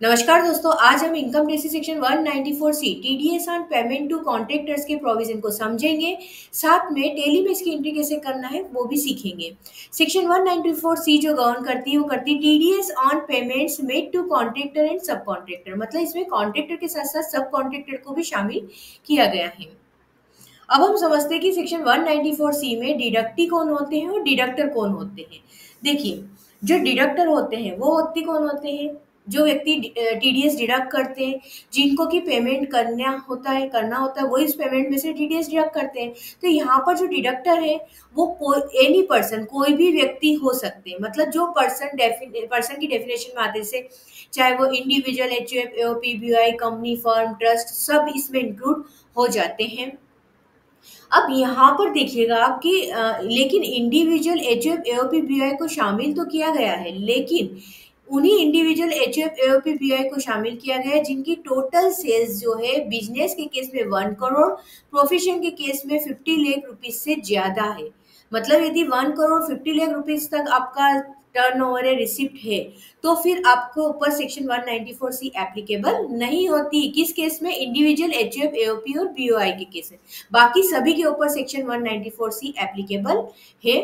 नमस्कार दोस्तों, आज हम income tax section 194 C TDS on payment to contractors के प्रोविजन को समझेंगे। साथ में टेली में इसकी एंट्री कैसे करना है वो भी सीखेंगे। सेक्शन 194 सी जो गवर्न करती है वो करती है TDS on payments made to contractor and subcontractor, मतलब इसमें कॉन्ट्रैक्टर के साथ साथ सब कॉन्ट्रैक्टर को भी शामिल किया गया है। अब हम समझते हैं कि सेक्शन 194 सी में डिडक्टी कौन होते हैं और डिडक्टर कौन होते हैं। देखिए, जो डिडक्टर होते हैं वो व्यक्ति कौन होते हैं, जो व्यक्ति टीडीएस डिडक्ट करते हैं, जिनको की पेमेंट करना होता है वो इस पेमेंट में से टीडीएस डिडक्ट करते हैं। तो यहाँ पर जो डिडक्टर है वो कोई एनी पर्सन, कोई भी व्यक्ति हो सकते हैं, मतलब जो पर्सन की डेफिनेशन में आते से चाहे वो individual, HUF, AOP, BOI, company, firm, trust सब इसमें इंक्लूड हो जाते हैं। अब यहाँ पर देखिएगा आप कि लेकिन इंडिविजुअल एचयूएफ, एओपी, बीओआई को शामिल तो किया गया है, लेकिन उन्हीं इंडिविजुअल एचयूएफ, एओपी, बीओआई को शामिल किया गया है जिनकी टोटल सेल्स जो है बिजनेस के केस में 1 करोड़, प्रोफेशन के केस में 50 लाख रुपीज से ज्यादा है। मतलब यदि 1 करोड़ 50 लाख रुपीज तक आपका टर्नओवर है, रिसिप्ट है, तो फिर आपको ऊपर सेक्शन 194 सी एप्लीकेबल नहीं होती। किस केस में? इंडिविजुअल एचयूएफ, एओपी और बीओआई के केस में। बाकी सभी के ऊपर सेक्शन 194 सी एप्लीकेबल है।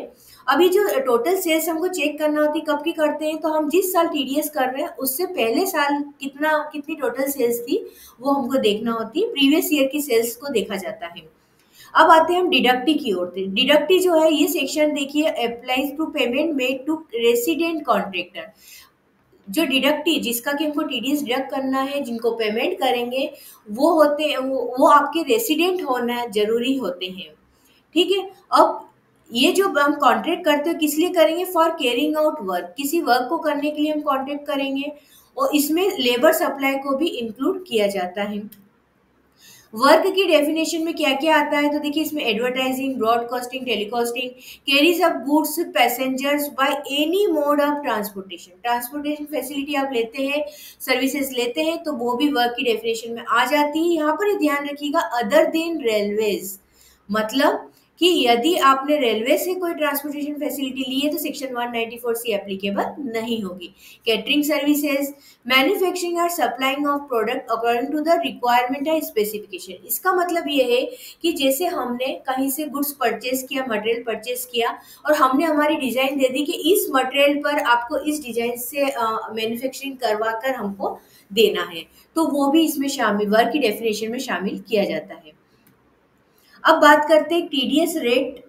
अभी जो टोटल सेल्स हमको चेक करना होती, कब की करते हैं, तो हम जिस साल टीडीएस कर रहे हैं उससे पहले साल कितनी टोटल सेल्स थी वो हमको देखना होती है। प्रीवियस ईयर की सेल्स को देखा जाता है। अब आते हैं हम डिडक्टी की ओर। डिडक्टी जो है ये सेक्शन देखिए applies to payment made to resident contractor. जो डिडक्टी जिसका कि हमको टीडीएस डिडक्ट करना है, जिनको पेमेंट करेंगे वो होते हैं, वो आपके रेसिडेंट होना जरूरी होते हैं। ठीक है। अब ये जो हम कॉन्ट्रैक्ट करते हैं किस लिए करेंगे? फॉर कैरिंग आउट वर्क, किसी वर्क को करने के लिए हम कॉन्ट्रैक्ट करेंगे, और इसमें लेबर सप्लाई को भी इंक्लूड किया जाता है। वर्क की डेफिनेशन में क्या क्या आता है, तो देखिए इसमें advertising, broadcasting, telecasting, carries of goods passengers by any mode of transportation. Transportation facility आप लेते हैं, सर्विसेज लेते हैं, तो वो भी वर्क की डेफिनेशन में आ जाती है। यहाँ पर ध्यान रखिएगा अदर देन रेलवेज, मतलब कि यदि आपने रेलवे से कोई ट्रांसपोर्टेशन फैसिलिटी ली है तो सेक्शन 194 सी एप्लीकेबल नहीं होगी। कैटरिंग सर्विसेज, मैन्युफैक्चरिंग और supplying of product according to the requirement है स्पेसिफिकेशन। इसका मतलब ये है कि जैसे हमने कहीं से गुड्स परचेज किया, मटेरियल परचेज किया, और हमने हमारी डिजाइन दे दी कि इस मटेरियल पर आपको इस डिजाइन से मैन्युफैक्चरिंग करवा कर हमको देना है, तो वो भी इसमें शामिल, वर्क की डेफिनेशन में शामिल किया जाता है। अब बात करते हैं टीडीएस रेट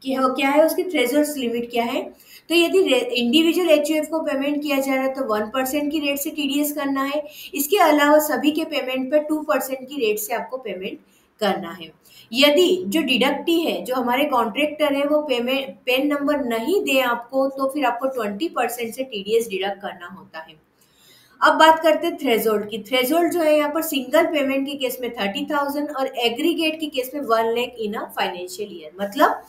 क्या है, उसकी थ्रेशोल्ड लिमिट क्या है। तो यदि इंडिविजुअल एचयूएफ को पेमेंट किया जा रहा है तो 1% की रेट से टीडीएस करना है। इसके अलावा सभी के पेमेंट पर 2% की रेट से आपको पेमेंट करना है। यदि जो डिडक्टी है, जो हमारे कॉन्ट्रैक्टर है, वो पेमेंट पेन नंबर नहीं दे आपको, तो फिर आपको 20% से टीडीएस डिडक्ट करना होता है। अब बात करते हैं थ्रेशोल्ड की। थ्रेशोल्ड जो है यहाँ पर सिंगल पेमेंट के केस में 30,000 और एग्रीगेट के केस में 1 लाख इन अ फाइनेंशियल ईयर। मतलब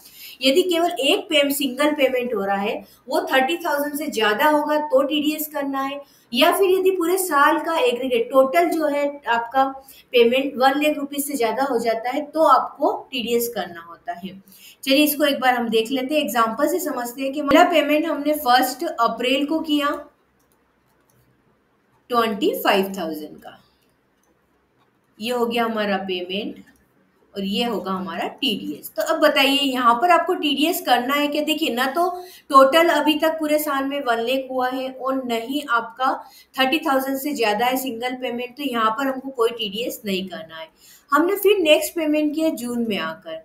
यदि केवल एक सिंगल पेमेंट हो रहा है, वो 30,000 से ज्यादा होगा तो टीडीएस करना है, या फिर यदि पूरे साल का एग्रीगेट टोटल जो है आपका पेमेंट 1 लाख रुपीज से ज्यादा हो जाता है तो आपको टीडीएस करना होता है। चलिए इसको एक बार हम देख लेते हैं, एग्जाम्पल से समझते हैं कि मेरा पेमेंट हमने 1 अप्रैल को किया 25,000 का, ये हो गया हमारा पेमेंट और ये होगा हमारा टीडीएस। तो अब बताइए यहाँ पर आपको टीडीएस करना है क्या? देखिए, ना तो टोटल अभी तक पूरे साल में 1 लाख हुआ है और नहीं आपका 30,000 से ज्यादा है सिंगल पेमेंट, तो यहाँ पर हमको कोई टीडीएस नहीं करना है। हमने फिर नेक्स्ट पेमेंट किया जून में आकर,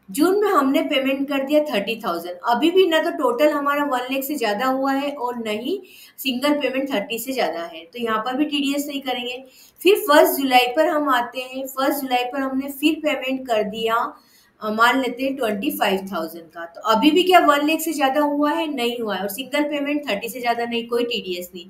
जून में हमने पेमेंट कर दिया 30,000। अभी भी ना तो टोटल हमारा 1 लाख से ज्यादा हुआ है और नहीं सिंगल पेमेंट 30 से ज्यादा है, तो यहाँ पर भी टीडीएस नहीं करेंगे। फिर 1 जुलाई पर हम आते हैं। 1 जुलाई पर हमने फिर पेमेंट कर दिया, मान लेते हैं 25,000 का, तो अभी भी क्या 1 लाख से ज्यादा हुआ है? नहीं हुआ है, और सिंगल पेमेंट 30 से ज्यादा नहीं, कोई टीडीएस नहीं।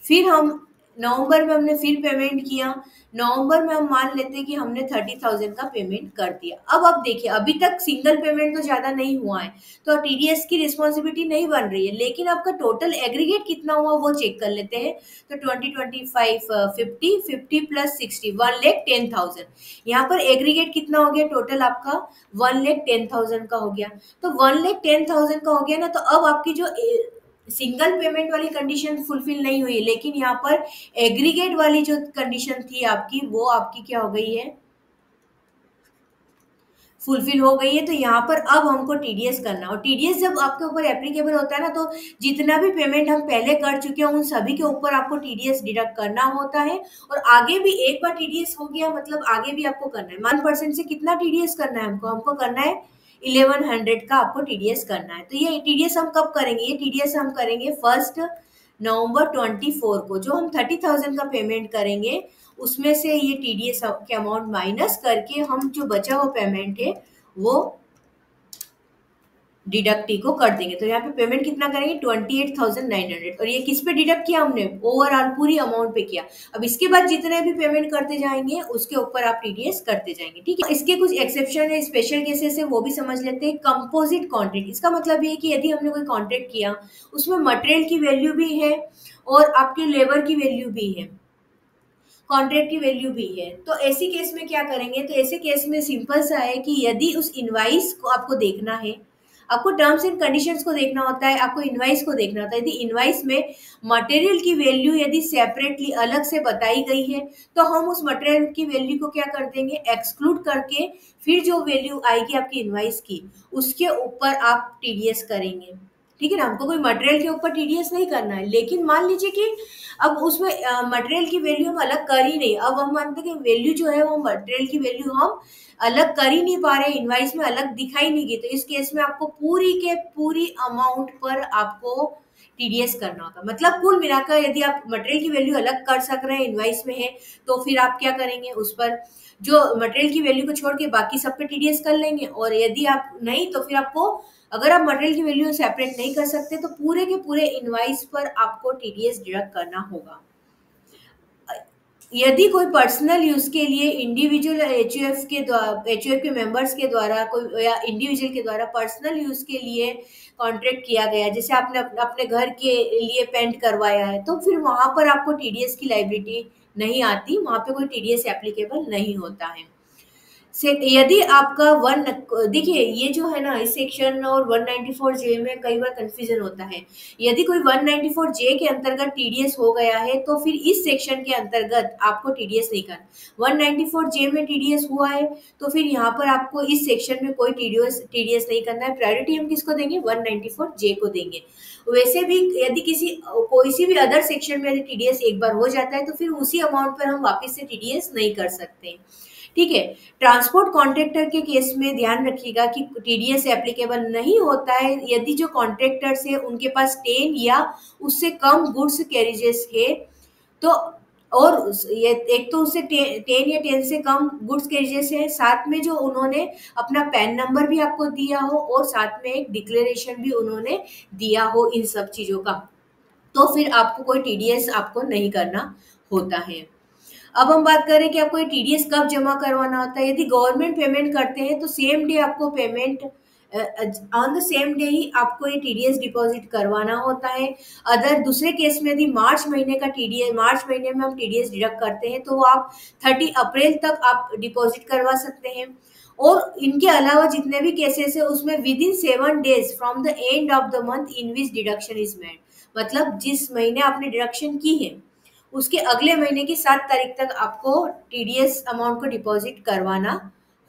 फिर हम नवंबर में हमने फिर पेमेंट किया। नवंबर में हम मान लेते हैं कि हमने 30,000 का पेमेंट कर दिया। अब देखिए अभी तक सिंगल पेमेंट तो ज्यादा नहीं हुआ है, तो टीडीएस की रिस्पॉन्सिबिलिटी नहीं बन रही है, लेकिन आपका टोटल एग्रीगेट कितना हुआ वो चेक कर लेते हैं। तो 20, 25, 50, 50 प्लस 60, 1,10,000। यहाँ पर एग्रीगेट कितना हो गया टोटल आपका? 1,10,000 का हो गया। तो 1,10,000 का हो गया ना, तो अब आपकी जो सिंगल पेमेंट वाली कंडीशन फुलफिल नहीं हुई, लेकिन यहाँ पर एग्रीगेट वाली जो कंडीशन थी आपकी, वो आपकी क्या हो गई है, फुलफिल हो गई है। तो यहाँ पर अब हमको टीडीएस करना, और टीडीएस जब आपके ऊपर एप्लीकेबल होता है ना, तो जितना भी पेमेंट हम पहले कर चुके हैं उन सभी के ऊपर आपको टीडीएस डिडक्ट करना होता है। और आगे भी एक बार टीडीएस हो गया मतलब आगे भी आपको करना है। 1% से कितना टीडीएस करना है हमको, हमको करना है 1100 का आपको टीडीएस करना है। तो ये टीडीएस हम कब करेंगे, ये टीडीएस हम करेंगे 1 नवंबर 24 को, जो हम 30,000 का पेमेंट करेंगे उसमें से ये टीडीएस के अमाउंट माइनस करके हम जो बचा हुआ पेमेंट है वो डिडक्ट को कर देंगे। तो यहाँ पे पेमेंट कितना करेंगे 28,900, और ये किस पे डिडक्ट किया हमने, ओवरऑल पूरी अमाउंट पे किया। अब इसके बाद जितने भी पेमेंट करते जाएंगे उसके ऊपर आप टीडीएस करते जाएंगे, ठीक है। इसके कुछ एक्सेप्शन है, स्पेशल केसेस है, वो भी समझ लेते हैं। कंपोजिट कॉन्ट्रैक्ट, इसका मतलब ये है कि यदि हमने कोई कॉन्ट्रैक्ट किया उसमें मटेरियल की वैल्यू भी है और आपके लेबर की वैल्यू भी है, कॉन्ट्रैक्ट की वैल्यू भी है। तो ऐसी केस में क्या करेंगे, तो ऐसे केस में सिंपल सा है कि यदि उस इनवाइस को आपको देखना है, आपको टर्म्स एंड कंडीशंस को देखना होता है, आपको इनवाइस को देखना होता है। यदि इनवाइस में मटेरियल की वैल्यू यदि सेपरेटली अलग से बताई गई है तो हम उस मटेरियल की वैल्यू को क्या कर देंगे, एक्सक्लूड करके फिर जो वैल्यू आएगी आपकी इनवाइस की उसके ऊपर आप टीडीएस करेंगे, ठीक है ना। हमको कोई मटेरियल के ऊपर टीडीएस नहीं करना है, लेकिन मान लीजिए कि अब उसमें मटेरियल की वैल्यू हम अलग कर ही नहीं, अब हम मानते हैं कि वैल्यू जो है वो मटेरियल की वैल्यू हम अलग कर ही नहीं पा रहे, इनवाइस में अलग दिखाई नहीं गई, तो इस केस में आपको पूरी के पूरी अमाउंट पर आपको टीडीएस करना होगा। मतलब कुल मिलाकर यदि आप मटेरियल की वैल्यू अलग कर सक रहे हैं, इनवाइस में है, तो फिर आप क्या करेंगे, उस पर जो मटेरियल की वैल्यू को छोड़ के बाकी सब पे टीडीएस कर लेंगे। और यदि आप नहीं, तो फिर आपको, अगर आप मटेरियल की वैल्यू सेपरेट नहीं कर सकते तो पूरे के पूरे इनवाइस पर आपको टीडीएस डिडक्ट करना होगा। यदि कोई पर्सनल यूज के लिए इंडिविजुअल एचयूएफ के मेंबर्स के द्वारा कोई या इंडिविजुअल के द्वारा पर्सनल यूज के लिए कॉन्ट्रैक्ट किया गया, जैसे आपने अपने घर के लिए पेंट करवाया है, तो फिर वहां पर आपको टीडीएस की लायबिलिटी नहीं आती, वहां पे कोई टीडीएस एप्लीकेबल नहीं होता है। से यदि आपका वन, देखिए ये जो है ना इस सेक्शन और 194 जे में कई बार कंफ्यूजन होता है। यदि कोई 194 जे के अंतर्गत टीडीएस हो गया है तो फिर इस सेक्शन के अंतर्गत आपको टीडीएस नहीं करना। 194 जे में टीडीएस हुआ है तो फिर यहाँ पर आपको इस सेक्शन में कोई टीडीएस नहीं करना है। प्रायोरिटी हम किसको देंगे, 194 जे को देंगे। वैसे भी यदि कोई सी भी अदर सेक्शन में यदि टीडीएस एक बार हो जाता है तो फिर उसी अमाउंट पर हम वापस से टीडीएस नहीं कर सकते, ठीक है। ट्रांसपोर्ट कॉन्ट्रैक्टर के केस में ध्यान रखिएगा कि टीडीएस एप्लीकेबल नहीं होता है यदि जो कॉन्ट्रैक्टर्स है उनके पास 10 या उससे कम गुड्स कैरेजेस है, तो और ये एक तो उससे 10 या 10 से कम गुड्स कैरेजेस है, साथ में जो उन्होंने अपना पैन नंबर भी आपको दिया हो और साथ में एक डिक्लेरेशन भी उन्होंने दिया हो इन सब चीजों का, तो फिर आपको कोई टीडीएस आपको नहीं करना होता है। अब हम बात करें कि आपको ये टीडीएस कब जमा करवाना होता है। यदि गवर्नमेंट पेमेंट करते हैं तो सेम डे आपको payment, on the same day ही आपको ये टीडीएस डिपॉजिट करवाना होता है। अदर दूसरे केस में यदि मार्च महीने का टीडीएस, मार्च महीने में हम टीडीएस डिडक्ट करते हैं तो वो आप 30 अप्रैल तक आप डिपॉजिट करवा सकते हैं। और इनके अलावा जितने भी केसेस है उसमें with in 7 days from the end of the month in which deduction is made, मतलब जिस महीने आपने डिडक्शन की है उसके अगले महीने की 7 तारीख तक आपको टीडीएस अमाउंट को डिपॉजिट करवाना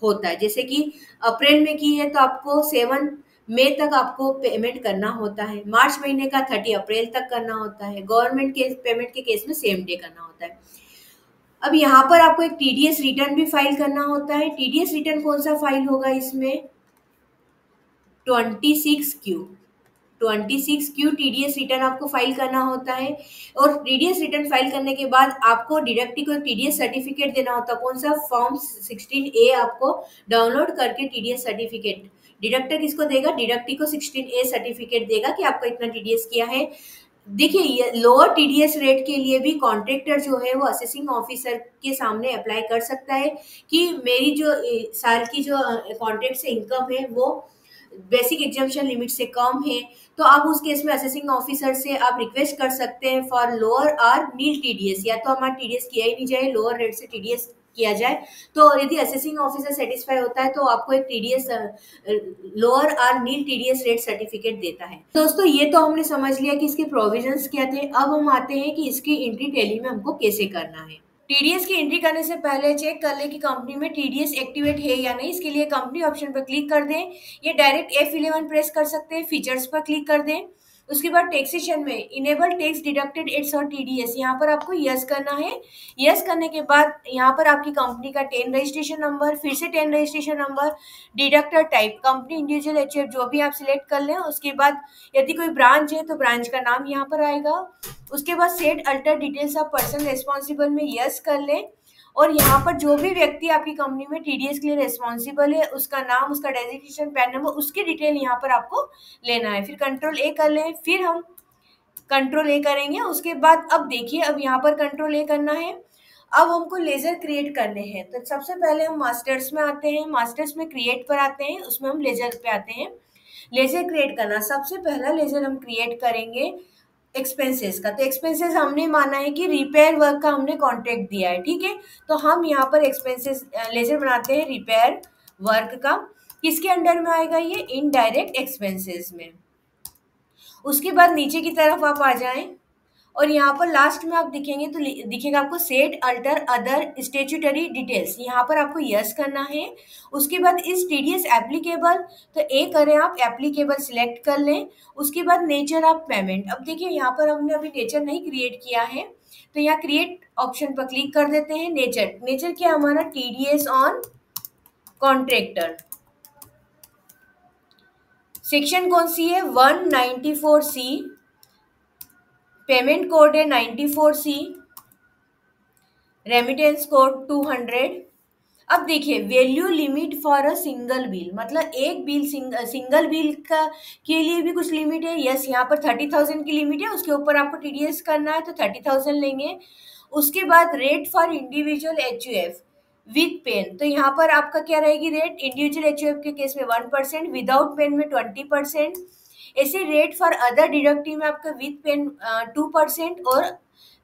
होता है। जैसे कि अप्रैल में की है तो आपको 7 मई तक आपको पेमेंट करना होता है, मार्च महीने का 30 अप्रैल तक करना होता है, गवर्नमेंट के पेमेंट के केस में सेम डे करना होता है। अब यहाँ पर आपको एक टीडीएस रिटर्न भी फाइल करना होता है। टीडीएस रिटर्न कौन सा फाइल होगा इसमें, 26Q, 26Q टीडीएस रिटर्न आपको फाइल करना होता है। और टीडीएस रिटर्न फाइल करने के बाद आपको डिडक्टी को एक टीडीएस सर्टिफिकेट देना होता है। कौन सा, फॉर्म 16A आपको डाउनलोड करके टीडीएस सर्टिफिकेट, डिडक्टर किसको देगा, डिडक्टी को 16A सर्टिफिकेट देगा कि आपको इतना टीडीएस किया है। देखिए लोअर टीडीएस रेट के लिए भी कॉन्ट्रैक्टर जो है वो असेसिंग ऑफिसर के सामने अप्लाई कर सकता है कि मेरी जो साल की जो कॉन्ट्रैक्ट से इनकम है वो बेसिक एग्जाम्पशन लिमिट से कम है, तो आप उस केस में असेसिंग ऑफिसर से आप रिक्वेस्ट कर सकते हैं फॉर लोअर और नील टीडीएस, या तो हमारा टीडीएस किया ही नहीं जाए, लोअर रेट से टीडीएस किया जाए। तो यदि असेसिंग ऑफिसर सेटिस्फाई होता है तो आपको एक टीडीएस लोअर और नील टीडीएस रेट सर्टिफिकेट देता है। दोस्तों ये तो हमने समझ लिया कि इसके प्रोविजंस क्या थे। अब हम आते हैं कि इसकी एंट्री टैली में हमको कैसे करना है। टीडीएस की एंट्री करने से पहले चेक कर लें कि कंपनी में टीडीएस एक्टिवेट है या नहीं। इसके लिए कंपनी ऑप्शन पर क्लिक कर दें, ये डायरेक्ट F11 प्रेस कर सकते हैं, फीचर्स पर क्लिक कर दें। उसके बाद टैक्सेशन में इनेबल टैक्स डिडक्टेड एट्स और टीडीएस, यहाँ पर आपको यस करना है। यस करने के बाद यहाँ पर आपकी कंपनी का 10 रजिस्ट्रेशन नंबर, फिर से 10 registration number, deductor type company, individual, HUF जो भी आप सिलेक्ट कर लें। उसके बाद यदि कोई ब्रांच है तो ब्रांच का नाम यहाँ पर आएगा। उसके बाद set alter details of person responsible में यस कर लें, और यहाँ पर जो भी व्यक्ति आपकी कंपनी में टीडीएस के लिए रेस्पॉन्सिबल है उसका नाम, उसका डेजिग्नेशन, पैन नंबर, उसकी डिटेल यहाँ पर आपको लेना है। फिर कंट्रोल ए कर लें, फिर हम कंट्रोल ए करेंगे। उसके बाद अब देखिए, अब यहाँ पर कंट्रोल ए करना है। अब हमको लेजर क्रिएट करने हैं, तो सबसे पहले हम मास्टर्स में आते हैं, मास्टर्स में क्रिएट पर आते हैं, उसमें हम लेजर पे आते हैं। लेजर क्रिएट करना, सबसे पहला लेजर हम क्रिएट करेंगे एक्सपेंसेस का। तो एक्सपेंसेस हमने माना है कि रिपेयर वर्क का हमने कॉन्ट्रैक्ट दिया है, ठीक है। तो हम यहाँ पर एक्सपेंसेस लेजर बनाते हैं रिपेयर वर्क का। किसके अंडर में आएगा ये? इनडायरेक्ट एक्सपेंसेस में। उसके बाद नीचे की तरफ आप आ जाएं और यहाँ पर लास्ट में आप दिखेंगे तो दिखेगा आपको set alter other statutory details, यहाँ पर आपको यस करना है। उसके बाद इस टीडीएस एप्लीकेबल, तो ए करें आप, एप्लीकेबल सिलेक्ट कर लें। उसके बाद नेचर ऑफ पेमेंट, अब देखिए यहाँ पर हमने अभी नेचर नहीं क्रिएट किया है, तो यहाँ क्रिएट ऑप्शन पर क्लिक कर देते हैं। नेचर क्या हमारा? TDS on contractor. सेक्शन कौन सी है? 194C, पेमेंट कोड है 94C, रेमिटेंस कोड 200। अब देखिए value limit for a single bill, मतलब एक बिल, सिंगल बिल का के लिए भी कुछ लिमिट है। यस, यहाँ पर 30,000 की लिमिट है, उसके ऊपर आपको टीडीएस करना है तो 30,000 लेंगे। उसके बाद rate for individual HUF with PAN, तो यहाँ पर आपका क्या रहेगी रेट? इंडिविजुअल एचयूएफ के केस में 1%, विदाउट पेन में 20%। ऐसे रेट फॉर अदर डिडक्टिव में आपका विद पेन 2% और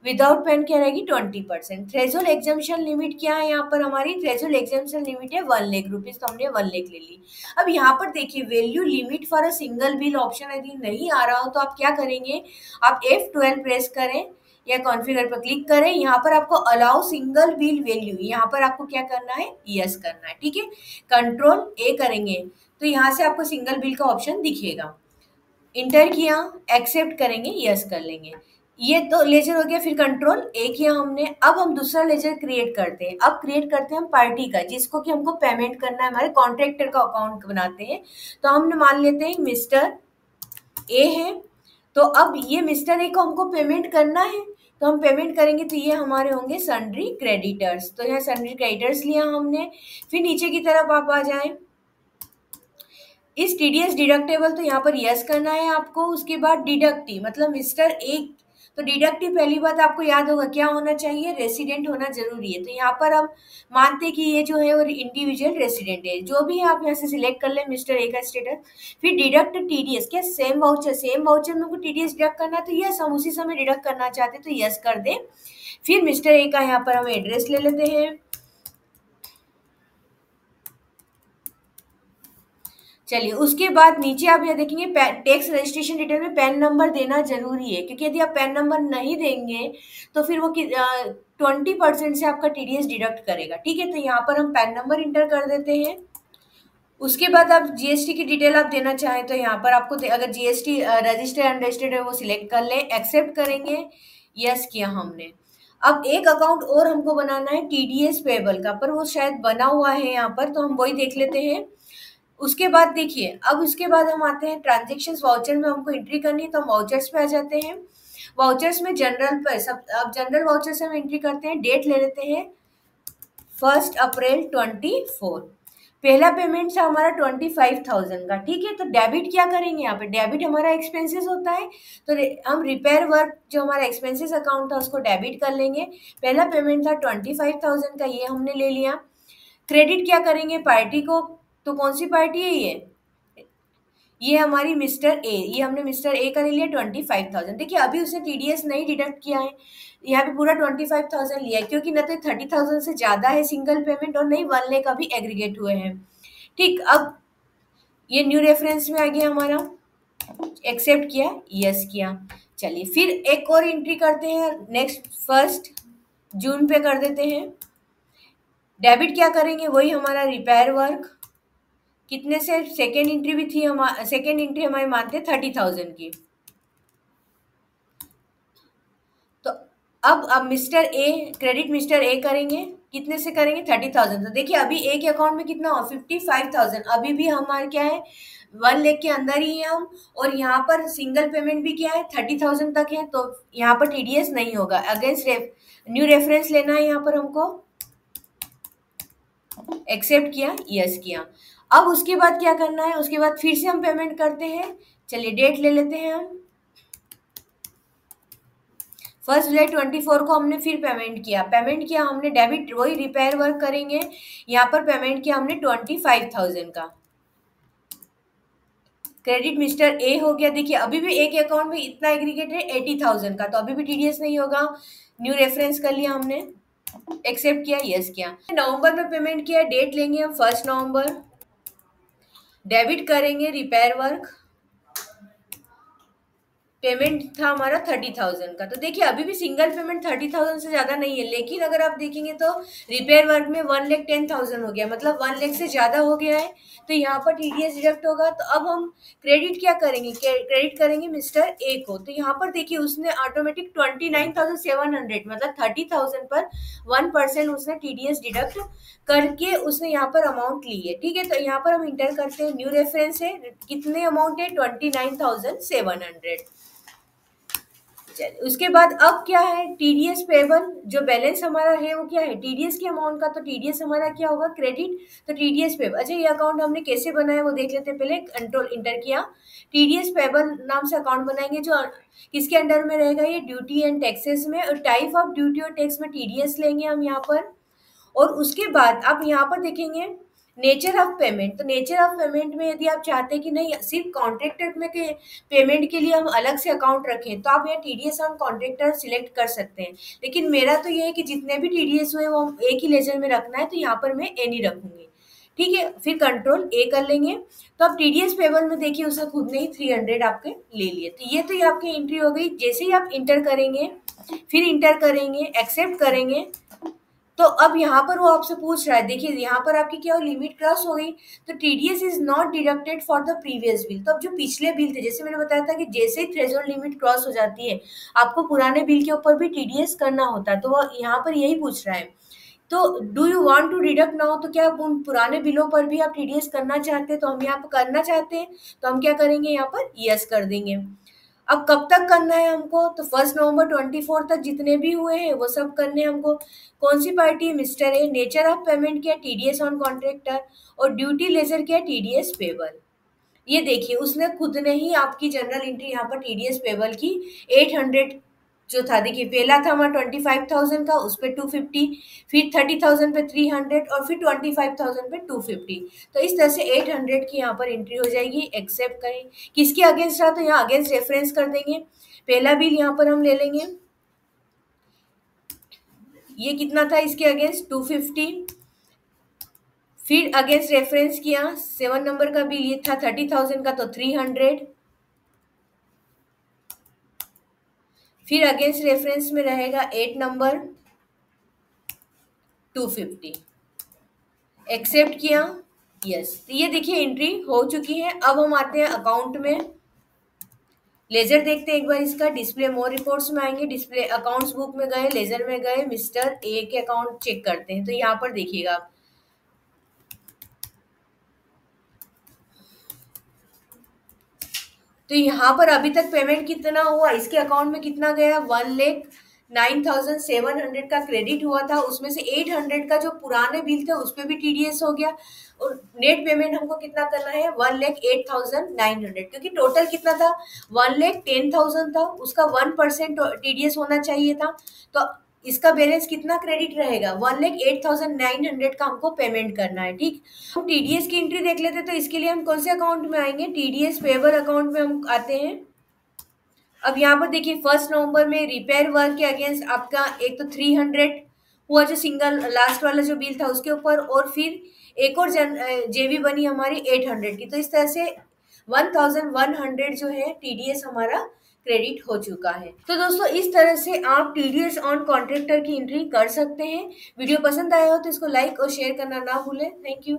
विदाउट पेन क्या रहेगी? 20%। थ्रेशोल्ड एग्जम्पशन लिमिट क्या है? यहाँ पर हमारी थ्रेशोल्ड एग्जम्पशन लिमिट है 1 लाख रुपीज, तो हमने 1 लाख ले ली। अब यहाँ पर देखिए value limit for a single bill option यदि नहीं आ रहा हो तो आप क्या करेंगे? आप F12 प्रेस करें या कॉन्फ़िगर पर क्लिक करें। यहाँ पर आपको अलाउ सिंगल बिल वैल्यू, यहाँ पर आपको क्या करना है? यस करना है, ठीक है। कंट्रोल ए करेंगे तो यहाँ से आपको सिंगल बिल का ऑप्शन दिखेगा। इंटर किया, एक्सेप्ट करेंगे, यस कर लेंगे। ये तो लेजर हो गया। फिर कंट्रोल ए किया हमने। अब हम दूसरा लेजर क्रिएट करते हैं। अब क्रिएट करते हैं हम पार्टी का, जिसको कि हमको पेमेंट करना है, हमारे कॉन्ट्रैक्टर का अकाउंट बनाते हैं। तो हमने मान लेते हैं मिस्टर ए है, तो अब ये मिस्टर ए को हमको पेमेंट करना है, तो हम पेमेंट करेंगे तो ये हमारे होंगे सन्ड्री क्रेडिटर्स। तो यहाँ सन्ड्री क्रेडिटर्स लिया हमने। फिर नीचे की तरफ आप आ जाएं, इस टीडीएस डिडक्टेबल, तो यहाँ पर यस करना है आपको। उसके बाद डिडक्टिव मतलब मिस्टर ए, तो डिडक्टिव पहली बात आपको याद होगा क्या होना चाहिए? रेसिडेंट होना जरूरी है। तो यहाँ पर हम मानते हैं कि ये जो है वो इंडिविजुअल रेसिडेंट है। जो भी है आप यहाँ से सिलेक्ट कर लें मिस्टर ए का स्टेटस। फिर डिडक्ट टीडीएस, क्या सेम वाउचर, सेम वाउचर में को टीडीएस डिडक्ट करना है तो यस, हम उसी समय डिडक्ट करना चाहते हैं तो यस कर दें। फिर मिस्टर ए का यहाँ पर हम एड्रेस ले लेते हैं। चलिए, उसके बाद नीचे आप ये देखेंगे टैक्स रजिस्ट्रेशन डिटेल में पैन नंबर देना जरूरी है, क्योंकि यदि आप पैन नंबर नहीं देंगे तो फिर वो 20% से आपका टीडीएस डिडक्ट करेगा, ठीक है। तो यहाँ पर हम पैन नंबर इंटर कर देते हैं। उसके बाद आप जीएसटी की डिटेल आप देना चाहें तो यहाँ पर आपको अगर जीएसटी रजिस्टर्ड अनरजिस्टर्ड है वो सिलेक्ट कर लें, एक्सेप्ट करेंगे, यस किया हमने। अब एक अकाउंट और हमको बनाना है टीडीएस पेबल का, पर वो शायद बना हुआ है यहाँ पर, तो हम वही देख लेते हैं। उसके बाद देखिए, अब उसके बाद हम आते हैं ट्रांजेक्शन्स वाउचर में हमको एंट्री करनी है, तो हम वाउचर्स पे आ जाते हैं। वाउचर्स में जनरल पर सब, अब जनरल वाउचर से हम एंट्री करते हैं। डेट ले लेते हैं 1 अप्रैल 24। पहला पेमेंट था हमारा 25,000 का, ठीक है। तो डेबिट क्या करेंगे? यहाँ पे डेबिट हमारा एक्सपेंसेस होता है, तो हम रिपेयर वर्क जो हमारा एक्सपेंसेस अकाउंट था उसको डेबिट कर लेंगे। पहला पेमेंट था 25,000 का, ये हमने ले लिया। क्रेडिट क्या करेंगे? पार्टी को, तो कौन सी पार्टी है ये? ये हमारी मिस्टर ए, ये हमने मिस्टर ए का ले लिया 25,000। देखिए अभी उसने टीडीएस नहीं डिडक्ट किया है, यहाँ पे पूरा 25,000 लिया है, क्योंकि न तो 30,000 से ज्यादा है सिंगल पेमेंट और नहीं 1 लाख अभी एग्रीगेट हुए हैं। ठीक, अब ये न्यू रेफरेंस में आ गया हमारा, एक्सेप्ट किया, यस किया। चलिए फिर एक और एंट्री करते हैं, नेक्स्ट 1 जून पे कर देते हैं। डेबिट क्या करेंगे, वही हमारा रिपेयर वर्क, कितने से, सेकेंड एंट्री भी थी, सेकेंड एंट्री हमारे मानते 30,000 की। तो अब mister A, credit mister A करेंगे, कितने से करेंगे, 30,000। तो देखिए अभी ए के अकाउंट में कितना हो, 55,000, अभी भी हमारे क्या है 1 लाख के अंदर ही है हम, और यहाँ पर सिंगल पेमेंट भी क्या है 30,000 तक है, तो यहाँ पर टीडीएस नहीं होगा। अगेंस्ट न्यू रेफरेंस लेना है यहाँ पर हमको, एक्सेप्ट किया, यस किया। अब उसके बाद क्या करना है, उसके बाद फिर से हम पेमेंट करते हैं। चलिए डेट ले लेते हैं हम, 1 जुलाई 24 को हमने फिर पेमेंट किया हमने डेबिट, वही रिपेयर वर्क करेंगे, यहाँ पर पेमेंट किया हमने 25,000 का, क्रेडिट मिस्टर ए हो गया। देखिए अभी भी एक अकाउंट में इतना एग्रीगेट है 80,000 का, तो अभी भी टीडीएस नहीं होगा। न्यू रेफरेंस कर लिया हमने, एक्सेप्ट किया, यस किया। नवंबर में पेमेंट किया, डेट लेंगे हम 1 नवंबर, डेबिट करेंगे रिपेयर वर्क, पेमेंट था हमारा 30,000 का। तो देखिए अभी भी सिंगल पेमेंट 30,000 से ज्यादा नहीं है, लेकिन अगर आप देखेंगे तो रिपेयर वर्क में 1,10,000 हो गया, मतलब 1 लाख से ज्यादा हो गया है, तो यहाँ पर टीडीएस डिडक्ट होगा। तो अब हम क्रेडिट क्या करेंगे, क्रेडिट करेंगे मिस्टर ए को। तो यहाँ पर देखिए उसने ऑटोमेटिक 29,700, मतलब 30,000 पर 1% उसने टीडीएस डिडक्ट करके उसने यहाँ पर अमाउंट ली है। ठीक है, तो यहाँ पर हम इंटर करते हैं, न्यू रेफरेंस है, कितने अमाउंट है 29,700। उसके बाद अब क्या है, टीडीएस पेबल, जो बैलेंस हमारा है वो क्या है टीडीएस के अमाउंट का, तो टीडीएस हमारा क्या होगा क्रेडिट, तो टीडीएस पेबल। अच्छा ये अकाउंट हमने कैसे बनाया वो देख लेते हैं, पहले कंट्रोल इंटर किया, टीडीएस पेबल नाम से अकाउंट बनाएंगे, जो किसके अंडर में रहेगा, ये ड्यूटी एंड टैक्सेस में, और टाइप ऑफ ड्यूटी और टैक्स में टीडीएस लेंगे हम यहाँ पर। और उसके बाद आप यहाँ पर देखेंगे नेचर ऑफ पेमेंट, तो नेचर ऑफ पेमेंट में यदि आप चाहते हैं कि नहीं सिर्फ कॉन्ट्रैक्टर में के पेमेंट के लिए हम अलग से अकाउंट रखें, तो आप यहाँ टीडीएस ऑन कॉन्ट्रैक्टर सिलेक्ट कर सकते हैं। लेकिन मेरा तो ये है कि जितने भी टीडीएस हुए वो एक ही लेजर में रखना है, तो यहाँ पर मैं ए नहीं रखूंगी। ठीक है, फिर कंट्रोल ए कर लेंगे, तो आप टीडीएस पेबल में देखिए उसने खुद ने ही 300 आपके ले लिए। तो ये आपकी एंट्री हो गई। जैसे ही आप इंटर करेंगे, फिर इंटर करेंगे, एक्सेप्ट करेंगे, तो अब यहाँ पर वो आपसे पूछ रहा है, देखिए यहाँ पर आपकी क्या लिमिट क्रॉस हो गई, तो TDS is not deducted for the previous bill. तो अब जो पिछले बिल थे, जैसे मैंने बताया था कि जैसे ही थ्रेशोल्ड लिमिट क्रॉस हो जाती है आपको पुराने बिल के ऊपर भी टीडीएस करना होता है, तो वो यहाँ पर यही पूछ रहा है। तो do you want to deduct now, तो क्या आप उन पुराने बिलों पर भी आप टीडीएस करना चाहते हैं, तो हम यहाँ पर करना चाहते हैं, तो हम क्या करेंगे यहाँ पर यस कर देंगे। अब कब तक करना है हमको, तो 1 नवंबर 24 तक जितने भी हुए हैं वो सब करने हैं हमको। कौन सी पार्टी है, mister A, nature of payment क्या, टीडीएस ऑन कॉन्ट्रैक्टर, और ड्यूटी लेजर क्या, टीडीएस पेबल। ये देखिए उसने खुद ने ही आपकी जनरल एंट्री यहाँ पर टीडीएस पेबल की 800 जो था, देखिए पहला था हमारा 25,000 का, उस पर 250, फिर 30,000 पे 300, और फिर 25,000 पे 250। तो इस तरह से 800 की यहाँ पर एंट्री हो जाएगी। एक्सेप्ट करें, किसके अगेंस्ट रहा, तो यहाँ अगेंस्ट रेफरेंस कर देंगे। पहला बिल यहाँ पर हम ले लेंगे, ये कितना था इसके अगेंस्ट 250, फिर अगेंस्ट रेफरेंस किया 7 नंबर का बिल, ये था 30,000 का, तो 300, फिर अगेंस्ट रेफरेंस में रहेगा 8 नंबर 250, एक्सेप्ट किया, यस। तो ये देखिए एंट्री हो चुकी है। अब हम आते हैं अकाउंट में, लेजर देखते हैं एक बार इसका, डिस्प्ले मोर रिपोर्ट्स में आएंगे, डिस्प्ले अकाउंट्स बुक में गए, लेजर में गए, मिस्टर ए के अकाउंट चेक करते हैं। तो यहाँ पर देखिएगा आप, तो यहाँ पर अभी तक पेमेंट कितना हुआ, इसके अकाउंट में कितना गया, 1,09,700 का क्रेडिट हुआ था, उसमें से 800 का जो पुराने बिल थे उस पर भी टीडीएस हो गया, और नेट पेमेंट हमको कितना करना है 1,08,900, क्योंकि टोटल कितना था 1,10,000 था, उसका 1% टीडीएस होना चाहिए था। तो इसका बैलेंस कितना क्रेडिट रहेगा, 1,08,900 का हमको पेमेंट करना है। ठीक, हम टीडीएस की एंट्री देख लेते हैं। तो इसके लिए हम कौन से अकाउंट में आएंगे, टीडीएस पेबल अकाउंट में हम आते हैं। अब यहाँ पर देखिए 1 नवंबर में रिपेयर वर्क के अगेंस्ट आपका एक तो 300 हुआ, जो सिंगल लास्ट वाला जो बिल था उसके ऊपर, और फिर एक और जेवी बनी हमारी 800 की। तो इस तरह से 1,100 जो है टीडीएस हमारा क्रेडिट हो चुका है। तो दोस्तों इस तरह से आप टीडीएस ऑन कॉन्ट्रैक्टर की एंट्री कर सकते हैं। वीडियो पसंद आया हो तो इसको लाइक और शेयर करना ना भूलें। Thank you.